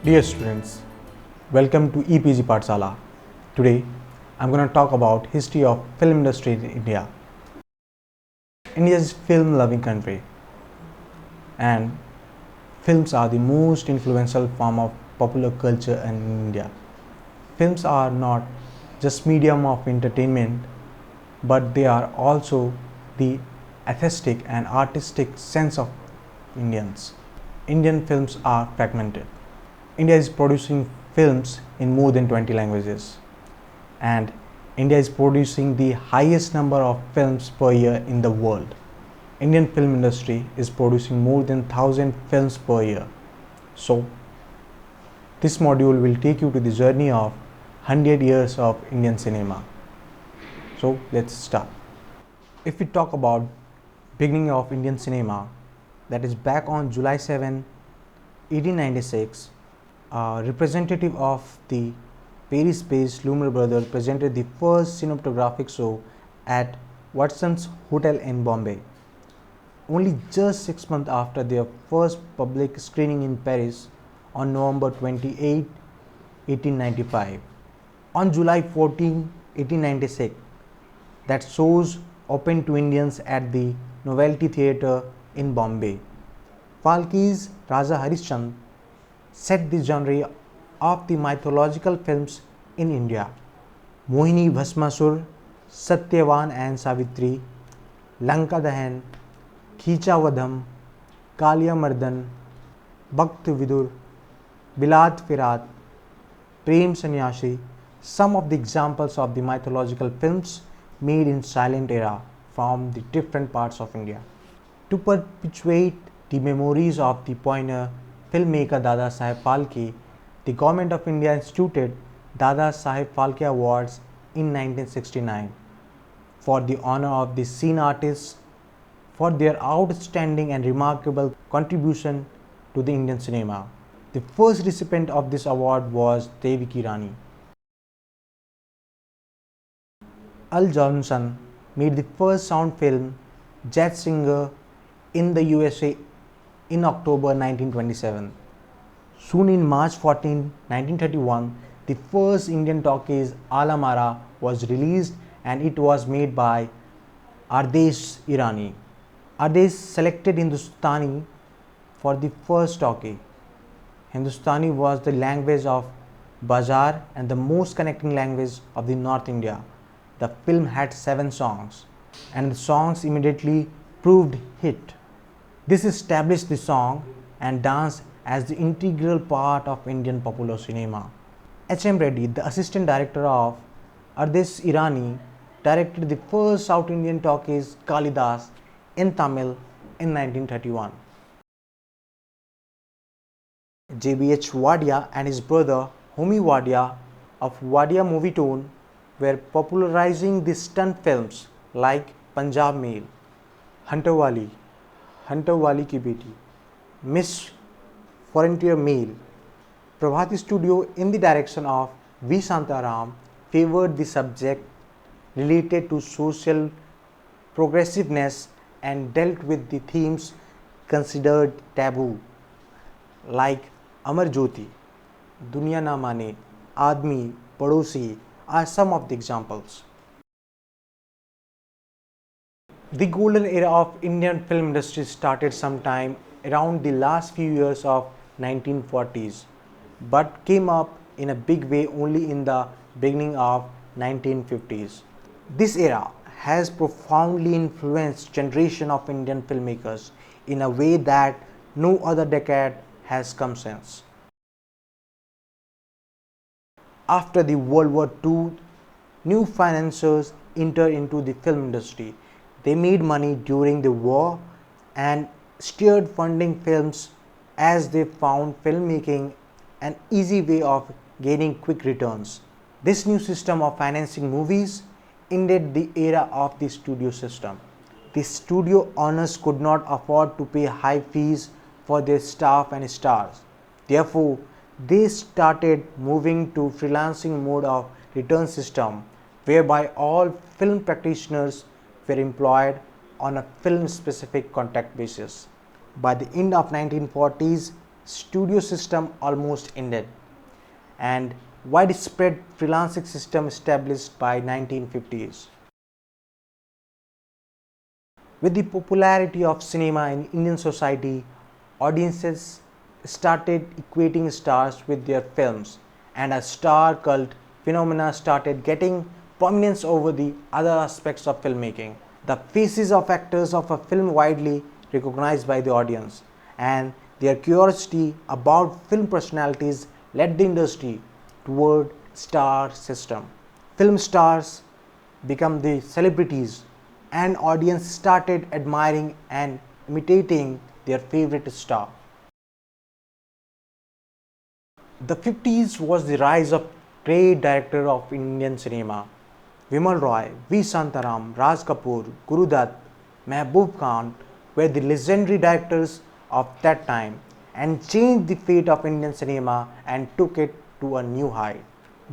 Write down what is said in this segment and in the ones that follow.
Dear students, welcome to EPG Pathsala. Today, I'm going to talk about history of film industry in India. India is a film-loving country, and films are the most influential form of popular culture in India. Films are not just medium of entertainment, but they are also the aesthetic and artistic sense of Indians. Indian films are fragmented. India is producing films in more than 20 languages, and India is producing the highest number of films per year in the world. Indian film industry is producing more than 1000 films per year. So, this module will take you to the journey of 100 years of Indian cinema. So, let's start. If we talk about beginning of Indian cinema, that is back on July 7, 1896, a representative of the Paris-based Lumiere brothers presented the first cinematographic show at Watson's Hotel in Bombay. Only just 6 months after their first public screening in Paris on November 28, 1895. On July 14, 1896, that shows opened to Indians at the Novelty Theatre in Bombay. Phalke's Raja Harishchandra set the genre of the mythological films in India. Mohini Bhasmasur, Satyavan and Savitri, Lanka Dahan, Khichavadham, Kaliya Mardan, Bhakt Vidur, Bilad Firat, Prem Sannyasi, some of the examples of the mythological films made in silent era from the different parts of India. To perpetuate the memories of the pioneer filmmaker Dada Saheb Phalke, the Government of India instituted Dada Saheb Phalke Awards in 1969 for the honor of the scene artists for their outstanding and remarkable contribution to the Indian cinema. The first recipient of this award was Devaki Rani. Al Johnson made the first sound film Jazz Singer in the USA in October 1927. Soon in March 14, 1931, the first Indian talkies Alamara was released, and it was made by Ardesh Irani. Ardesh selected Hindustani for the first talkie. Hindustani was the language of Bazaar and the most connecting language of the North India. The film had 7 songs, and the songs immediately proved hit. This established the song and dance as the integral part of Indian popular cinema. H.M. Reddy, the assistant director of Ardesh Irani, directed the first South Indian talkies Kalidas in Tamil in 1931. J.B.H. Wadia and his brother Homi Wadia of Wadia Movie Tone were popularizing the stunt films like Punjab Mail, Hunter Wali Ki Beti, Miss Frontier Mail. Prabhati Studio, in the direction of V. Shantaram, favored the subject related to social progressiveness and dealt with the themes considered taboo like Amar Jyoti, Duniya Na Mane, Aadmi, Padosi are some of the examples. The golden era of Indian film industry started sometime around the last few years of 1940s, but came up in a big way only in the beginning of 1950s. This era has profoundly influenced generation of Indian filmmakers in a way that no other decade has come since. After the World War II, new financiers entered into the film industry. They made money during the war and steered funding films as they found filmmaking an easy way of gaining quick returns. This new system of financing movies ended the era of the studio system. The studio owners could not afford to pay high fees for their staff and stars. Therefore, they started moving to freelancing mode of return system, whereby all film practitioners were employed on a film specific contract basis. By the end of 1940s, studio system almost ended, and widespread freelancing system established by 1950s. With the popularity of cinema in Indian society, audiences started equating stars with their films, and a star cult phenomena started getting prominence over the other aspects of filmmaking. The faces of actors of a film widely recognized by the audience, and their curiosity about film personalities led the industry toward star system. Film stars become the celebrities, and audience started admiring and imitating their favorite star. The 50s was the rise of great directors of Indian cinema. Vimal Roy, V. Santaram, Raj Kapoor, Guru Dutt, Mehboob Khan were the legendary directors of that time and changed the fate of Indian cinema and took it to a new height.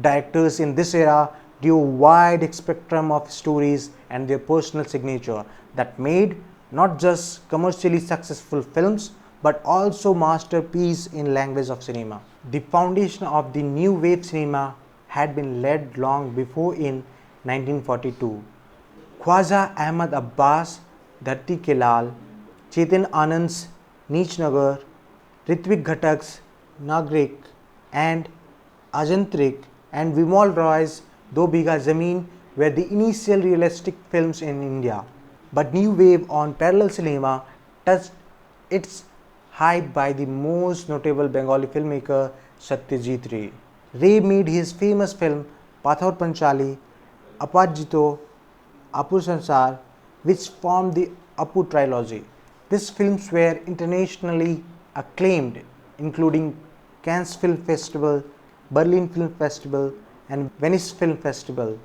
Directors in this era drew a wide spectrum of stories and their personal signature that made not just commercially successful films but also masterpieces in language of cinema. The foundation of the new wave cinema had been laid long before in 1942. Khwaja Ahmad Abbas, Dharti Ke Lal, Chetan Anand's Neech Nagar, Ritvik Ghatak's Nagrik, and Ajantrik and Vimal Roy's Do Bigha Zameen were the initial realistic films in India. But new wave on parallel cinema touched its height by the most notable Bengali filmmaker Satyajit Ray. Ray made his famous film Pathor Panchali, Aparjito, Apur Sansar, which formed the Apu trilogy. These films were internationally acclaimed, including Cannes Film Festival, Berlin Film Festival, and Venice Film Festival,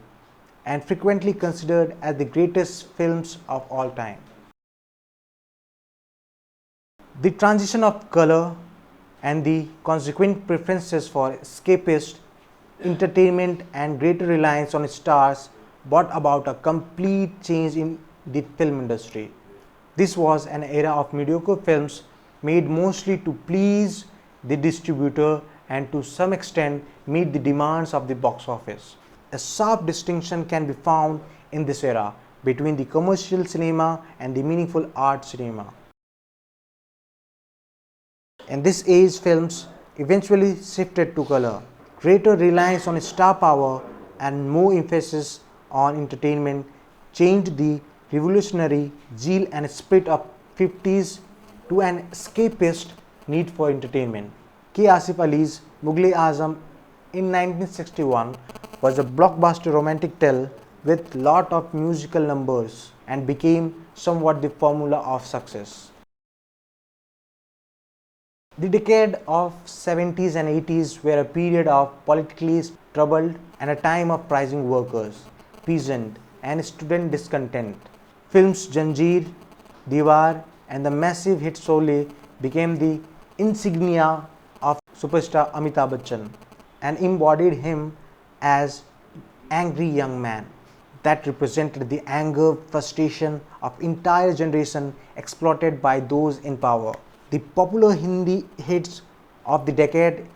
and frequently considered as the greatest films of all time. The transition of color and the consequent preferences for escapist entertainment and greater reliance on stars brought about a complete change in the film industry. This was an era of mediocre films made mostly to please the distributor and to some extent meet the demands of the box office. A sharp distinction can be found in this era between the commercial cinema and the meaningful art cinema. In this age, films eventually shifted to color. Greater reliance on star power and more emphasis on entertainment changed the revolutionary zeal and spirit of 50s to an escapist need for entertainment. K. Asif Ali's Mughal-e-Azam in 1961 was a blockbuster romantic tale with lot of musical numbers and became somewhat the formula of success. The decade of 70s and 80s were a period of politically troubled and a time of rising workers, peasant and student discontent. Films Janjeer, Diwar and the massive hit Sholay became the insignia of superstar Amitabh Bachchan and embodied him as angry young man that represented the anger, frustration of entire generation exploited by those in power. The popular Hindi hits of the decade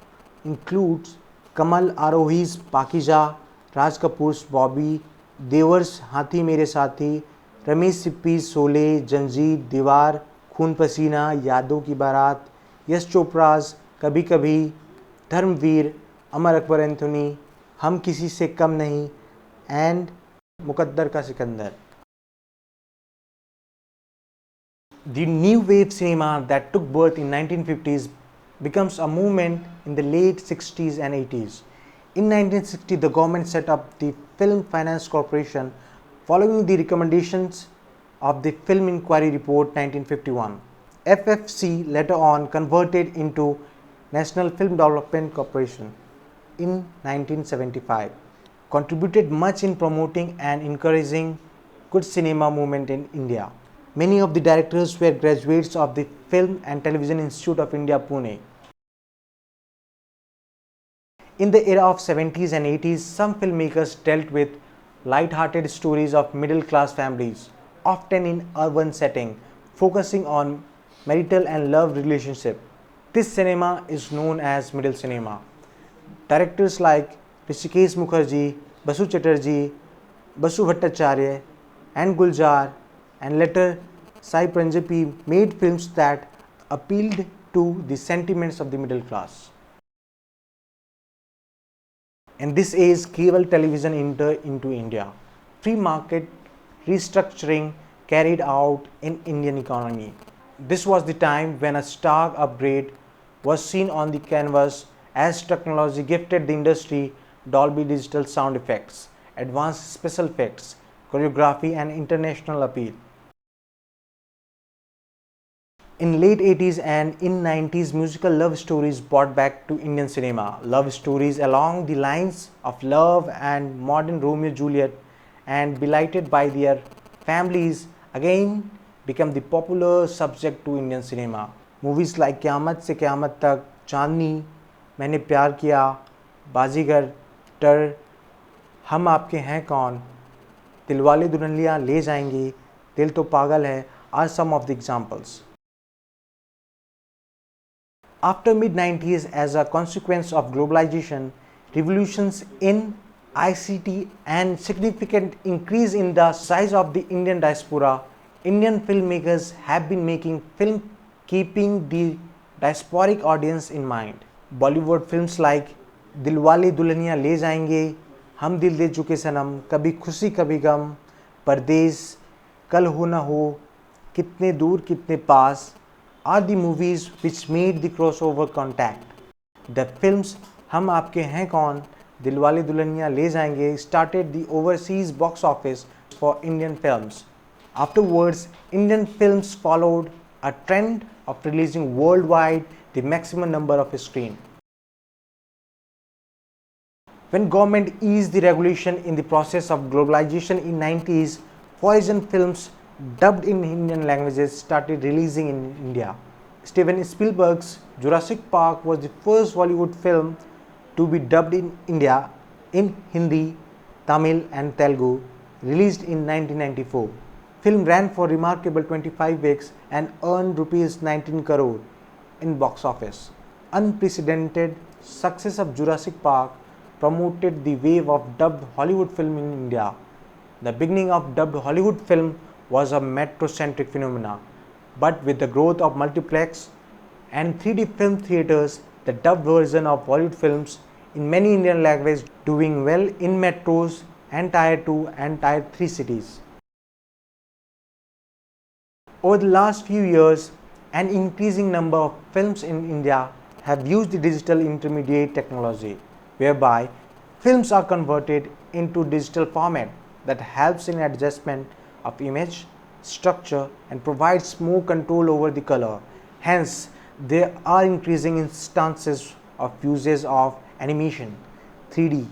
includes Kamal Arohi's Pakiza, Raj Kapoor's Bobby, Devar's Hathi Mere Sathi, Ramesh Sippy's Sholay, Janjeer, Diwar, Khoon Pasina, Yadon Ki Baaraat, Yash Chopra's Kabhi Kabhi, Dharmveer, Amar Akbar Anthony, Hum Kisi Se Kam Nahi, and Muqaddar Ka Sikandar. The new wave cinema that took birth in 1950s becomes a movement in the late 60s and 80s. In 1960, the government set up the Film Finance Corporation following the recommendations of the Film Inquiry Report 1951. FFC later on converted into National Film Development Corporation in 1975, contributed much in promoting and encouraging good cinema movement in India. Many of the directors were graduates of the Film and Television Institute of India, Pune. In the era of 70s and 80s, some filmmakers dealt with light-hearted stories of middle-class families, often in urban setting, focusing on marital and love relationship. This cinema is known as middle cinema. Directors like Rishikesh Mukherjee, Basu Chatterjee, Basu Bhattacharya, and Gulzar, and later Sai Pranjabi made films that appealed to the sentiments of the middle class. In this age, cable television entered into India. Free market restructuring carried out in Indian economy. This was the time when a stark upgrade was seen on the canvas as technology gifted the industry Dolby Digital sound effects, advanced special effects, choreography and international appeal. In late 80s and in 90s, musical love stories brought back to Indian cinema. Love stories along the lines of love and modern Romeo Juliet and belighted by their families again become the popular subject to Indian cinema. Movies like Qyamat Se Qyamat Tak, Chandni, मैंने प्यार किया, बाजीगर, टर, हम आपके हैं कौन, दिलवाले दुल्हनिया ले जाएंगे, दिल तो पागल है are some of the examples. After mid-90s, as a consequence of globalization, revolutions in ICT and significant increase in the size of the Indian diaspora, Indian filmmakers have been making film keeping the diasporic audience in mind. Bollywood films like Dilwale Dulhaniya Le Jayenge, Hum Dil De Chuke Sanam, Kabhi Khushi Kabhi Gum, Pardesh, Kal Ho Na Ho, Kitne Dur Kitne Paas are the movies which made the crossover contact. The films Hum Aapke Hain Kaun, Dilwale Dulhaniya Le Jayenge started the overseas box office for Indian films. Afterwards, Indian films followed a trend of releasing worldwide the maximum number of screens. When government eased the regulation in the process of globalization in 90s, foreign films dubbed in Indian languages started releasing in India. Steven Spielberg's Jurassic Park was the first Bollywood film to be dubbed in India in Hindi, Tamil and Telugu, released in 1994. Film ran for remarkable 25 weeks and earned rupees 19 crore in box office. Unprecedented success of Jurassic Park promoted the wave of dubbed Hollywood film in India. The beginning of dubbed Hollywood film was a metro-centric phenomenon, but with the growth of multiplex and 3D film theaters, the dubbed version of Bollywood films in many Indian languages doing well in metros and Tier 2 and Tier 3 cities. Over the last few years, an increasing number of films in India have used the digital intermediate technology, whereby films are converted into digital format that helps in adjustment of image, structure and provides more control over the color. Hence, there are increasing instances of uses of animation, 3D,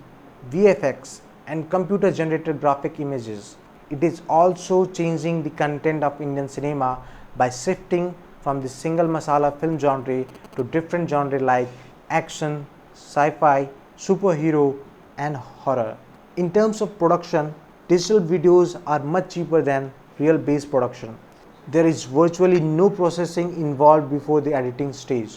VFX and computer generated graphic images. It is also changing the content of Indian cinema by shifting from the single masala film genre to different genre like action, sci-fi, superhero and horror. In terms of production, digital videos are much cheaper than real based production. There is virtually no processing involved before the editing stage.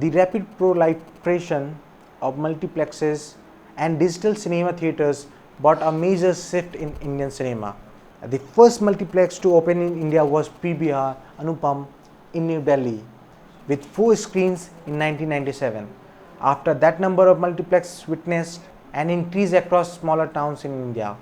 The rapid proliferation of multiplexes and digital cinema theaters brought a major shift in Indian cinema. The first multiplex to open in India was PVR Anupam in New Delhi with 4 screens in 1997. After that, number of multiplexes witnessed an increase across smaller towns in India.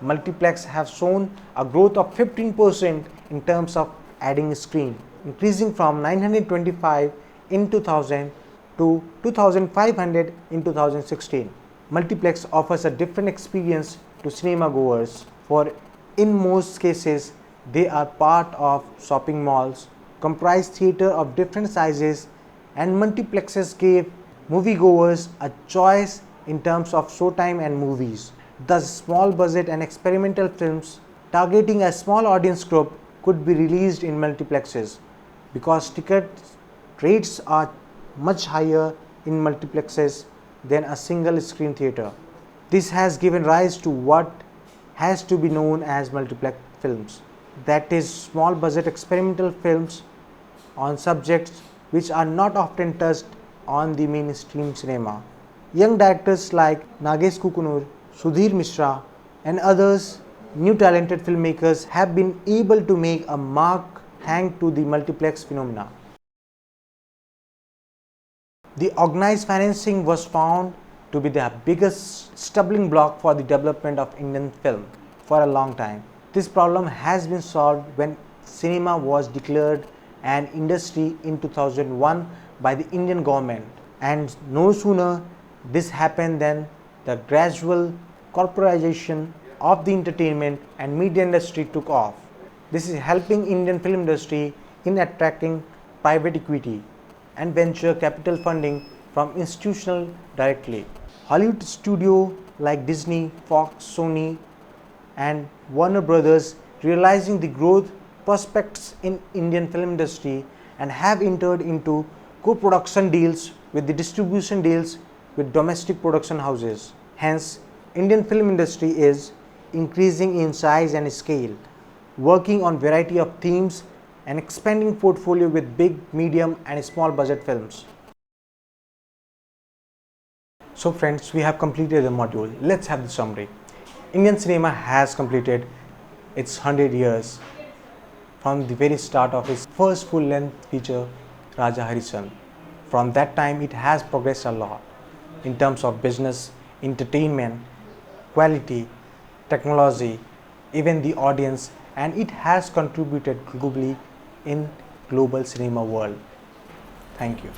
Multiplex have shown a growth of 15% in terms of adding screen, increasing from 925 in 2000 to 2500 in 2016. Multiplex offers a different experience to cinema goers, for in most cases they are part of shopping malls, comprise theatre of different sizes, and multiplexes gave moviegoers a choice in terms of showtime and movies. Thus, small budget and experimental films targeting a small audience group could be released in multiplexes because ticket rates are much higher in multiplexes than a single screen theatre. This has given rise to what has to be known as multiplex films, that is, small budget experimental films on subjects which are not often touched on the mainstream cinema. Young directors like Nagesh Kukunur, Sudhir Mishra, and others, new talented filmmakers, have been able to make a mark thanks to the multiplex phenomena. The organized financing was found to be the biggest stumbling block for the development of Indian film for a long time. This problem has been solved when cinema was declared an industry in 2001 by the Indian government, and no sooner this happened than the gradual corporatization of the entertainment and media industry took off. This is helping Indian film industry in attracting private equity and venture capital funding from institutional directly. Hollywood studio like Disney, Fox, Sony and Warner Brothers, realizing the growth prospects in Indian film industry, and have entered into co-production deals with the distribution deals with domestic production houses. Hence, Indian film industry is increasing in size and scale, working on variety of themes and expanding portfolio with big, medium and small budget films. So friends, we have completed the module. Let's have the summary. Indian cinema has completed its 100 years from the very start of its first full-length feature, Raja Harishchandra. From that time, it has progressed a lot in terms of business, entertainment, quality, technology, even the audience, and it has contributed globally in global cinema world. Thank you.